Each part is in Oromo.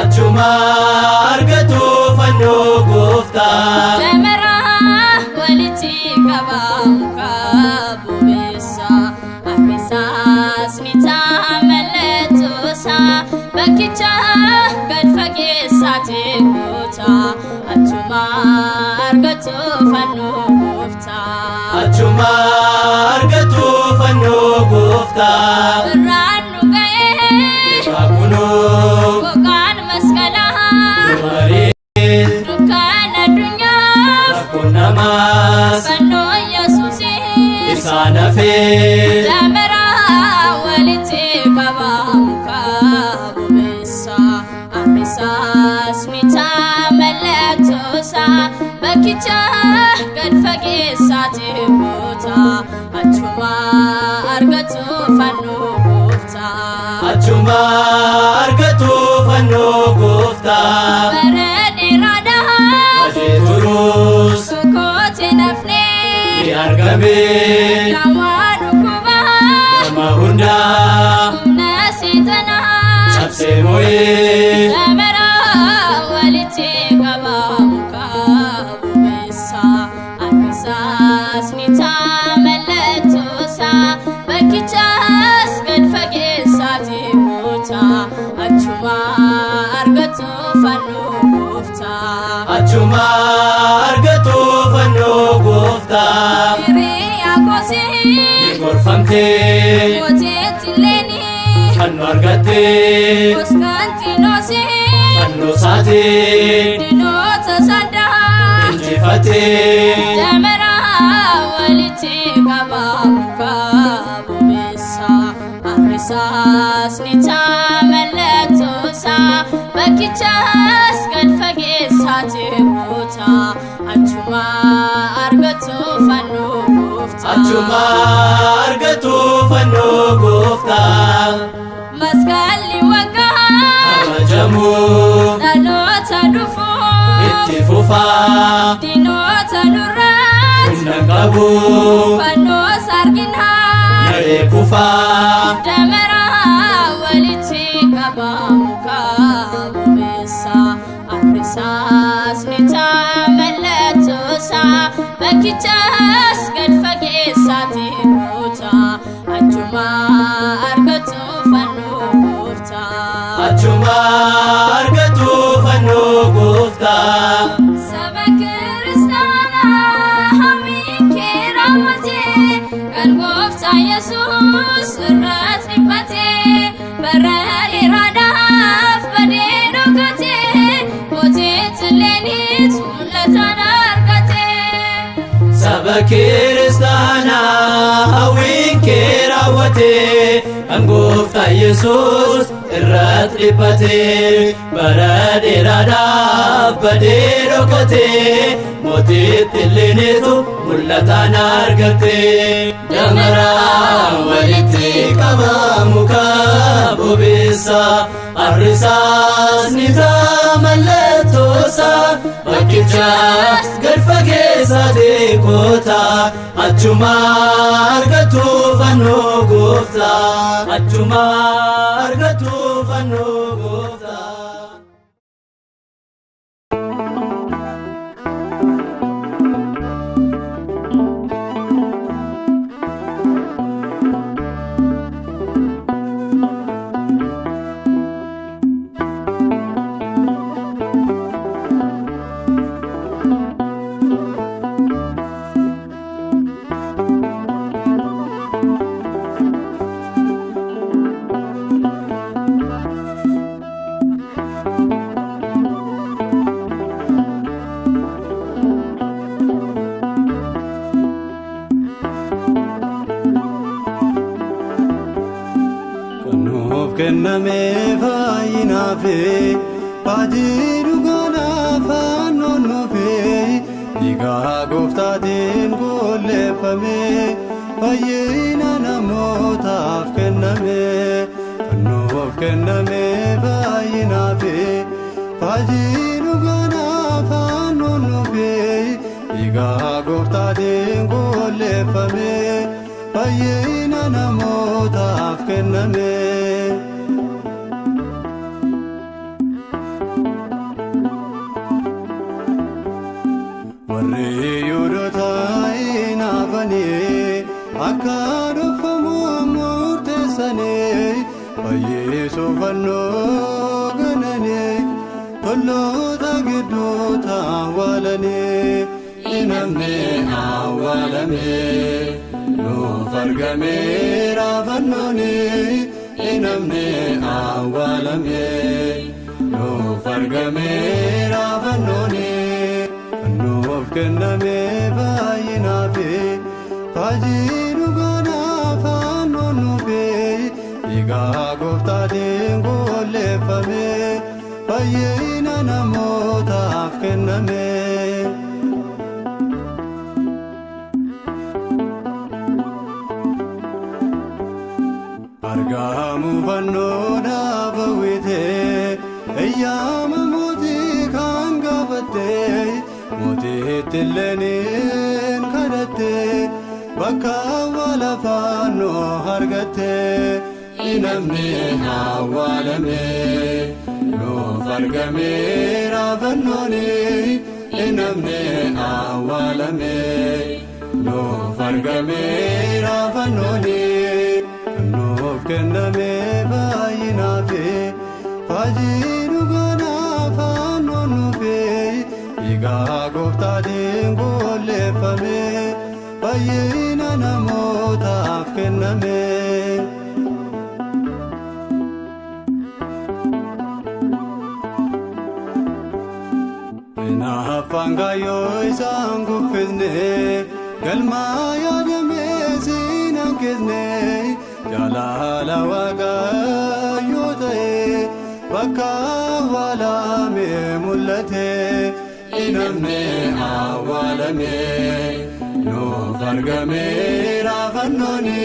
achuma argatu fanno goofta Jamara walitti qabamuka bubeessa Arrisas ni taamallatusa bakkicha gad fageessate goota achuma argatu fanno goofta achuma argatu fanno goofta Birraan nu ga'ee Bakuno gogaan maskalaha dukkaan addunyaa Namas fannoo Yesuusii isaan hafe Jamara walitti qabamuka bubeessa Arrisas ni taamallatusa bakkicha gad fageessate goota achuma argatu fanno goofta achuma argatu fanno goofta bara dheeraadhaaf turus sukoote nafne ni argame namaa dhukkubaa nama hundaa humna seexanaa cabsee mo'ee Jamara walitti qabamuka bubeessa Arrisas ni taamallatusa bakkichas gad fageessate goota achuma argatu fanno goofta achuma argatu fanno goofta Hiriyaa kosii gorfamtee mooteetti leeni fanno argattee Konstantiinoosii fanno saatee dinoota saddaa injifatee Jamara walitti qabamuka bubeessa Arrisas ni taamallatusa bakkichas gad fageessate goota achuma argatu fanno goofta achuma argatu fanno goofta Masqalli waggaa kabajamu dhaloota dhufuu itti fufaa dinoota nurraat humna qabu fannoo sarginaa naree kufaa Jamara walitti qabamuka bubeessa Arrisas ni taamallatusa bakkichas gad fageessate goota achuma argatu fanno goofta achuma argatu fanno goofta Saba kiristaanaa hamiin kee raawwatee kan gooftaa Yesuus irratti dhiphatee bara dheeraadhaaf badee dhokatee mooteetti leeniit mul'atan argatee saba kiristaanaa hawwiin kee raawwatee kan gooftaa Yesuus irratti dhiphatee bara dheeraadhaaf badee dhokatee mootiitti leeniitu mul'atan argatee Jamara walitti qabamuka bubeessa Arrisas ni taamallatusa bakkichas gad fageessate goota achuma argatu fanno goofta achuma argatu fanno goofta kenname faayinaafe baajii dhugaanaaf aannoon nuufe dhiigaa gooftaatiin golleeffame fayyina namootaaf kenname fannoof kenname faayinaafe baajii dhugaanaaf aannoon nuufe dhiigaa gooftaatiin golleeffame fayyina namootaaf kenname mootanii namni awwaalame nuuf argameera fannooni namni awwaalame nuuf argameera fannooni nuuf kenname baay'inaafi faajii dhugaadhaaf fannoon nuufi dhiigaa gooftaatiin golleeffame fayyina namootaaf kenname. Argamu fannoodhaaf hawwitee ayyaama mootii kan gaafattee mootiitti illeenin kadhattee bakka awwaala fannoo argattee namni awwaalame nuuf argameera fannooni namni awwaalame nuuf argameera fannooni nuuf kenname baay'inaafi faajii dhugaadhaaf fannoon nuufi dhiigaa gooftaatiin golleeffame fayyina namootaaf kenname. Afaan kaayyoo isaan kuffisne galmaa yaadamee siin hanqisne jaalala Waaqayyoo ta'e bakka awwaalame mul'ate namni awwaalame nuuf argameera fannooni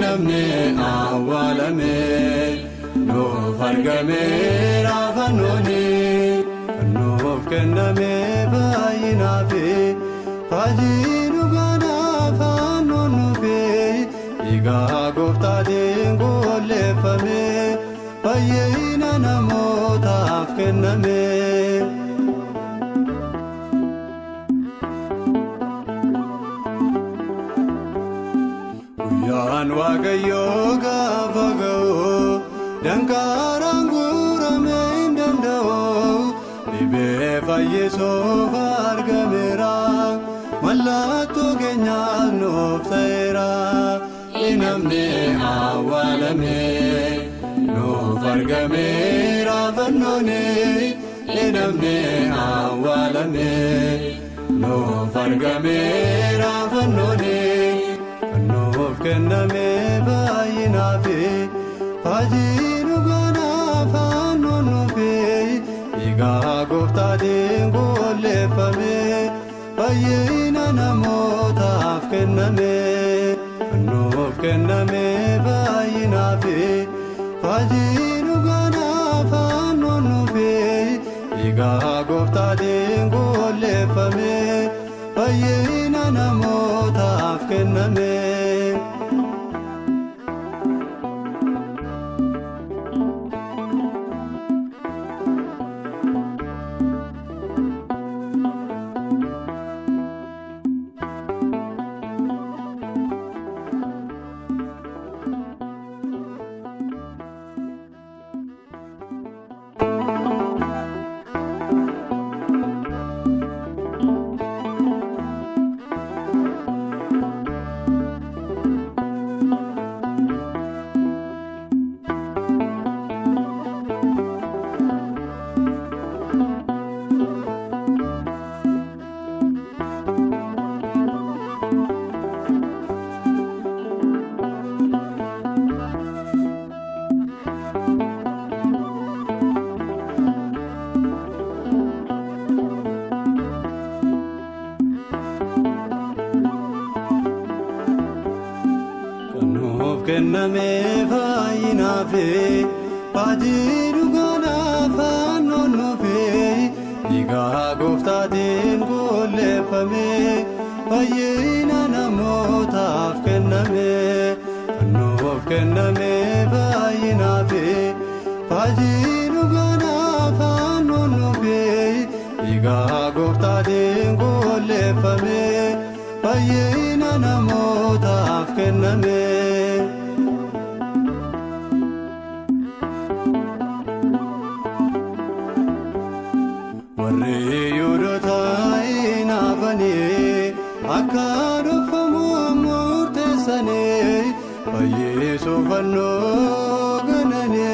namni awwaalame nuuf argameera fannooni nuuf kenname baay'inaafi faajii dhugaadhaaf fannoon nuufi dhiigaa gooftaatiin golleeffame fayyina namootaaf kenname. Guyyaan Waaqayyoo gaafa ga'u dankaraan guuramee hin danda'u dhibee fayyisuuf argameera mallattoo keenyaaf nuuf ta'eera namni awwaalame nuuf argameera fannooni namni awwaalame nuuf argameera fannooni nuuf kenname baay'inaafi faajii dhugaadhaaf fannoon nuufi dhiigaa gooftaatiin golleeffame fayyina namootaaf kenname nuuf kenname baay'inaafi faajii dhugaadhaaf fannoon nuufi dhiigaa gooftaatiin golleeffame fayyina namootaaf kenname. kenname faayinaafe faajii dhugaadhaaf fannoon nuufe dhiigaa gooftaatiin golleeffame fayyina namootaaf kenname nuuf kenname faayinaafe faajii dhugaadhaaf fannoon nuufe dhiigaa gooftaatiin golleeffame fayyina namootaaf kenname. Warri Yihuudoota fanno ganane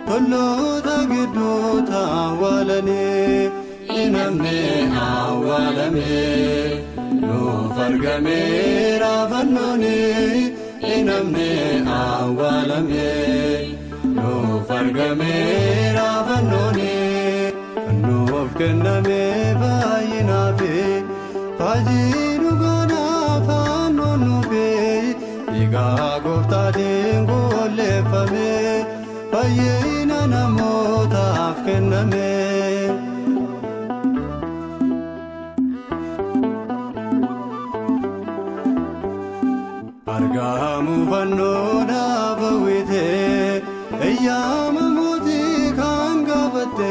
tolloota gidduuta awwaalane inamne awwaalame nuuf argameera fannooni inamne awwaalame nuuf argameera fannooni nuuf kenname baay'inaafi faajii dhugaadhaaf aannoon nuufe dhiigaa gooftaatiin golleeffame fayyina namootaaf kenname. Argamu fannoodhaaf hawwite ayyaama mootii kan gaafatte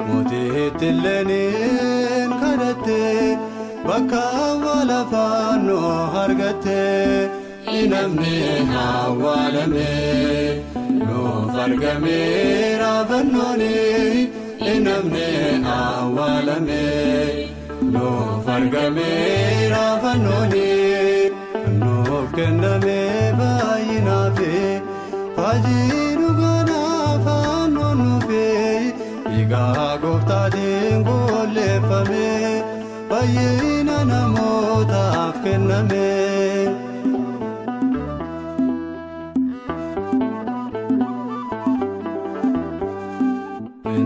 mootiitti illeenin kadhatte bakka awwaala fannoo argatte inamne awwaalame nuuf argameera fannooni inamne awwaalame nuuf argameera fannooni nuuf kenname baay'inaafi faajii dhugaadhaaf aannoon nuufe dhiigaa gooftaatiin golleeffame fayyina namootaaf kenname.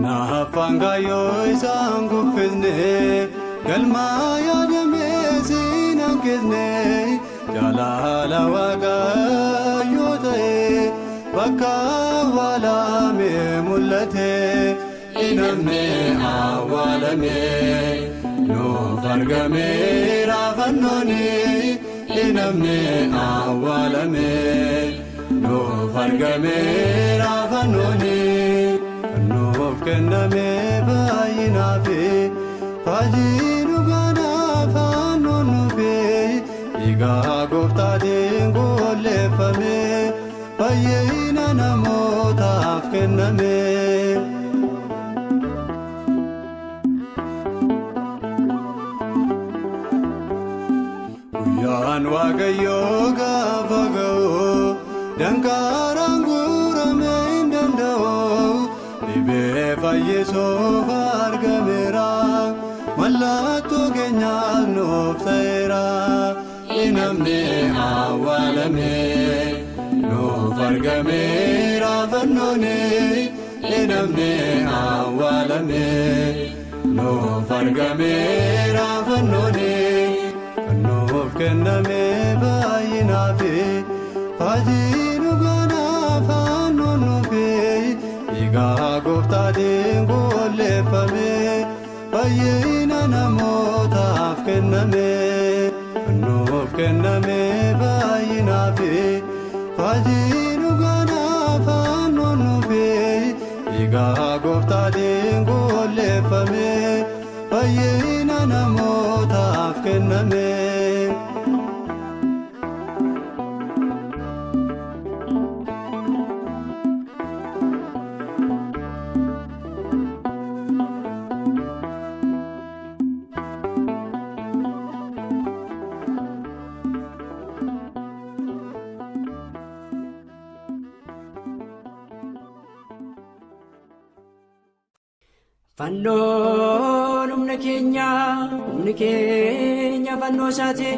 Afaan kaayyoo isaan kuffisne galmaa yaadamee siin hanqisne jaalala Waaqayyoo ta'e bakka awwaalamee mul'ate inamne awwaalame nuuf argameera fannooni inamne awwaalame nuuf argameera fannooni nuuf kenname baay'inaafi faajii dhugaadhaaf aannoon nuufe dhiigaa gooftaatiin golleeffame fayyina namootaaf kenname. Guyyaan Waaqayyoo gaafa ga'u dankaraan guuramee hin danda'u dhibee fayyisuuf argameera mallattoo keenyaaf nuuf ta'eera inamne awwaalame nuuf argameera fannooni inamne awwaalame nuuf argameera fannooni nuuf kenname baay'inaafi faajii dhugaadhaaf aannoon nuufe dhiigaa gooftaatiin golleeffame fayyina namootaaf kenname nuuf kenname baay'inaafi faajii dhugaadhaaf aannoon nuufe dhiigaa gooftaatiin golleeffame fayyina namootaaf kenname. Fannoon humna keenya fannoo isaati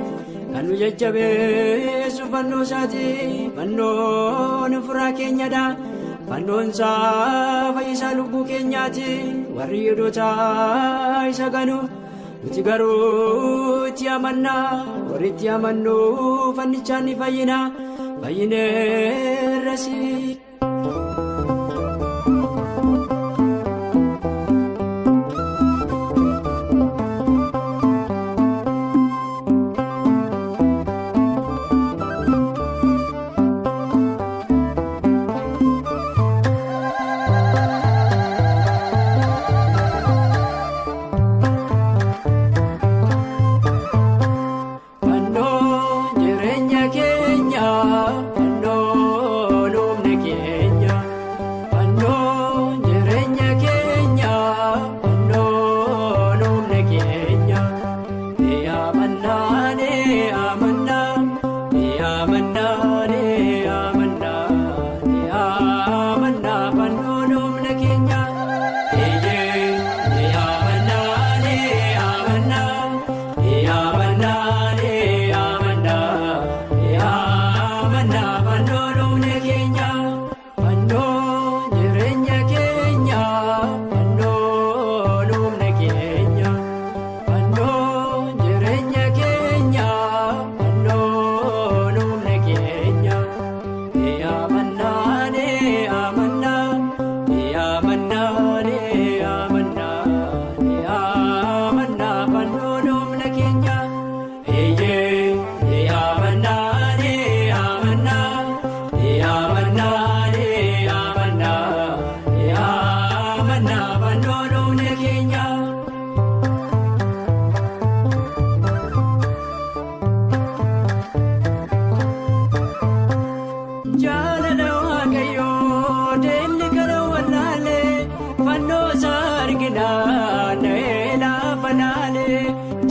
kan nu jajjabeessu fannoo isaati fannoon furaa keenyadha fannoon isaa fayyisaa lubbuu keenyaati warri yihudoota isa ganu nuti garuu itti amanna warri itti amannu fannichaan ni fayyina fayyineerrasi. Fannoon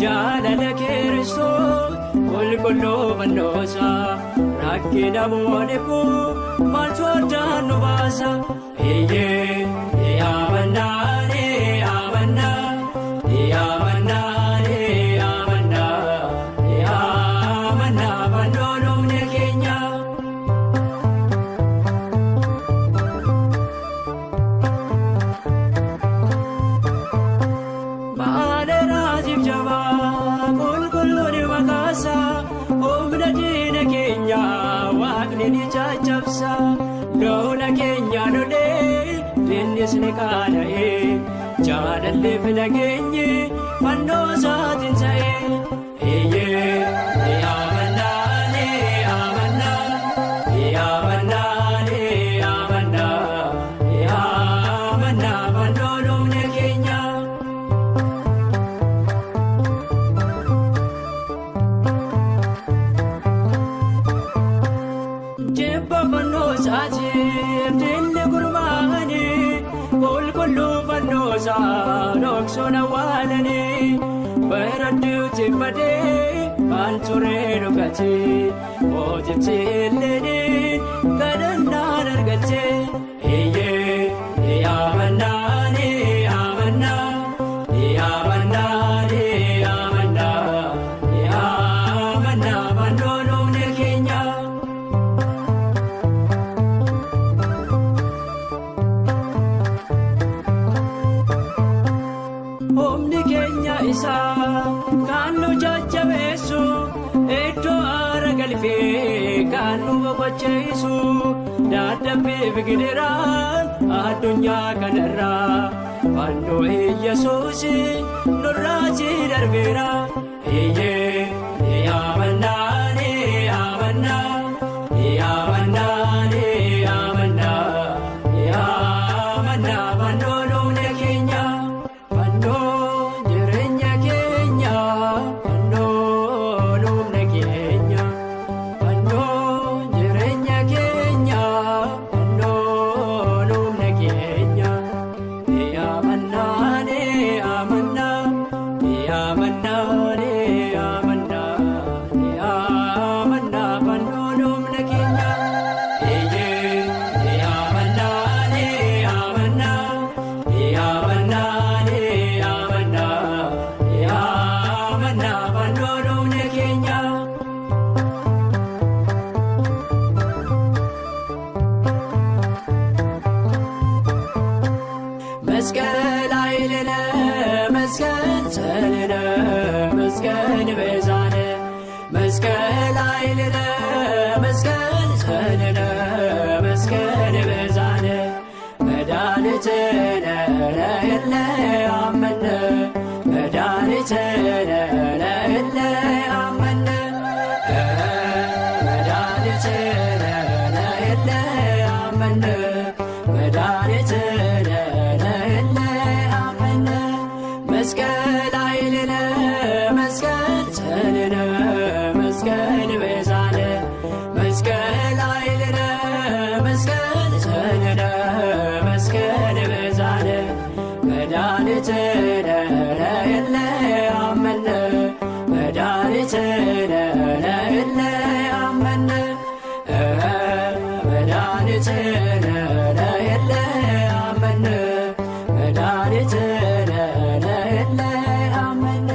jaalala Kiristoos qulqulluu fannoosaa rakkina moodekuu maaltu addaan nu baasa eeyyee yaamannaa yaamannaa yaamannaa yaamannaa yaamannaa fannoo dhumne keenya. Waaqni caccabsa lola keenya lolee dinnisni kaana'ee jaalallee filageenye fannoo isaatiin ta'ee eeyyee yaamannaa yaamannaa yaamannaa yaamannaa yaamannaa fannoo dhumne keenya. Dinni gurmaa'anii qulqulluu fannoosaa dhoksuun awwaalanii bareedduutti badee kan turee dhugate mootichi illee kadhannaan argate eeyyee yaamannaa yaamannaa yaamannaa yaamannaa yaamannaa fannoo dhumne keenya. Humni keenya isaa kan nu jajjabeessu iddoo aara galfee kan nu boqocheessu dadhabbii biqiliraan addunyaa kanarraa fannoo Yesuus nurraatti darbeera eeyyee yaamannaa yaamannaa yaamannaa yaamannaa yaamannaa fannoo dhumne keenya. Jireenya keenya fannoo dhumne keenya fannoo jireenya keenya fannoo dhumne keenya yaamannaa yaamannaa yaamannaa yaamannaa yaamannaa fannoo dhumne keenya eeyyee yaamannaa yaamannaa yaamannaa. መስቀል ኃይልነ መስቀል ጸልነ መስቀል ቤዛነ መስቀል ኃይልነ መስቀል ጸልነ መስቀል ቤዛነ መድኃኒትነ ለእለ አመነ መድኃኒትነ ለእለ አመነ መድኃኒትነ ለእለ አመነ መድኃኒትነ መስቀል ኃይልነ መስቀል ጸልነ መስቀል ቤዛነ መስቀል ኃይልነ መስቀል ጸልነ መስቀል ቤዛነ መድኃኒትነ ለእለ አመነ መድኃኒትነ ለእለ አመነ መድኃኒትነ ለእለ አመነ መድኃኒትነ ለእለ አመነ።